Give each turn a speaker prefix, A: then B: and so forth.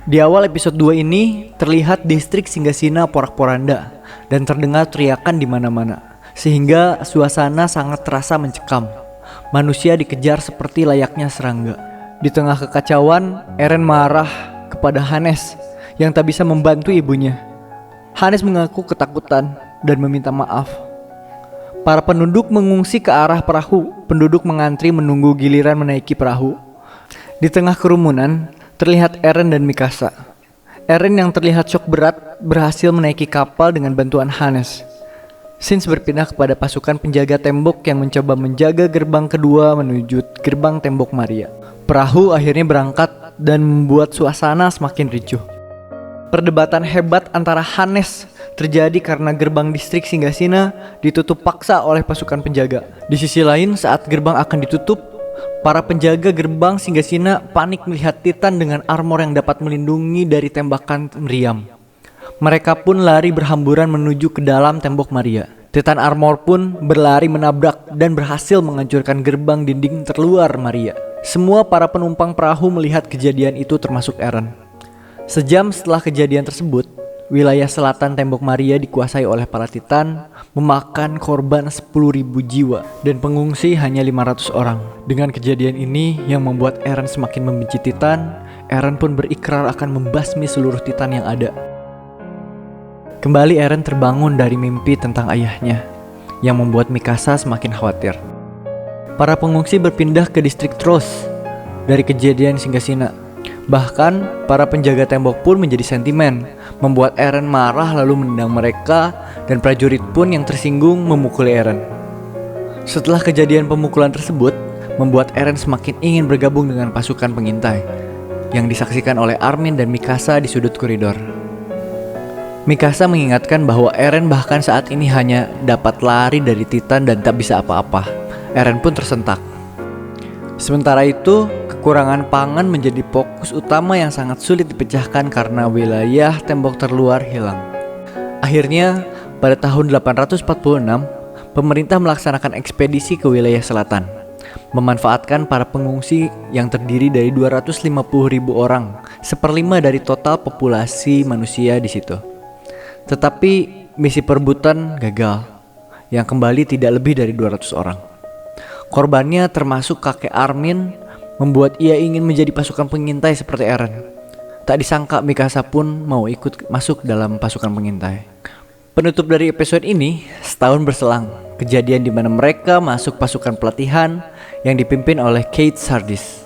A: Di awal episode 2 ini, terlihat distrik Singgasina porak-poranda dan terdengar teriakan di mana-mana, sehingga suasana sangat terasa mencekam. Manusia dikejar seperti layaknya serangga. Di tengah kekacauan, Eren marah kepada Hannes yang tak bisa membantu ibunya. Hannes mengaku ketakutan dan meminta maaf. Para penduduk mengungsi ke arah perahu. Penduduk mengantri menunggu giliran menaiki perahu. Di tengah kerumunan, terlihat Eren dan Mikasa. Eren yang terlihat shock berat berhasil menaiki kapal dengan bantuan Hannes. Scenes berpindah kepada pasukan penjaga tembok yang mencoba menjaga gerbang kedua menuju gerbang tembok Maria. Perahu akhirnya berangkat dan membuat suasana semakin ricuh. Perdebatan hebat antara Hannes terjadi karena gerbang distrik Singgasina ditutup paksa oleh pasukan penjaga. Di sisi lain, saat gerbang akan ditutup, para penjaga gerbang Singgasina panik melihat Titan dengan armor yang dapat melindungi dari tembakan meriam. Mereka pun lari berhamburan menuju ke dalam tembok Maria. Titan armor pun berlari menabrak dan berhasil menghancurkan gerbang dinding terluar Maria. Semua para penumpang perahu melihat kejadian itu termasuk Eren. Sejam setelah kejadian tersebut, wilayah selatan tembok Maria dikuasai oleh para Titan, memakan korban 10.000 jiwa dan pengungsi hanya 500 orang. Dengan kejadian ini yang membuat Eren semakin membenci Titan, Eren pun berikrar akan membasmi seluruh Titan yang ada. Kembali Eren terbangun dari mimpi tentang ayahnya, yang membuat Mikasa semakin khawatir. Para pengungsi berpindah ke distrik Trost dari kejadian Singgasina. Bahkan, para penjaga tembok pun menjadi sentimen, membuat Eren marah lalu menendang mereka, dan prajurit pun yang tersinggung memukuli Eren. Setelah kejadian pemukulan tersebut, membuat Eren semakin ingin bergabung dengan pasukan pengintai, yang disaksikan oleh Armin dan Mikasa di sudut koridor. Mikasa mengingatkan bahwa Eren bahkan saat ini hanya dapat lari dari Titan dan tak bisa apa-apa. Eren pun tersentak. Sementara itu, kekurangan pangan menjadi fokus utama yang sangat sulit dipecahkan karena wilayah tembok terluar hilang. Akhirnya, pada tahun 846, pemerintah melaksanakan ekspedisi ke wilayah selatan, memanfaatkan para pengungsi yang terdiri dari 250.000 orang, 1/5 dari total populasi manusia di situ. Tetapi misi perebutan gagal, yang kembali tidak lebih dari 200 orang. Korbannya termasuk kakek Armin, membuat ia ingin menjadi pasukan pengintai seperti Eren. Tak disangka Mikasa pun mau ikut masuk dalam pasukan pengintai. Penutup dari episode ini, setahun berselang, kejadian di mana mereka masuk pasukan pelatihan yang dipimpin oleh Kate Sardis.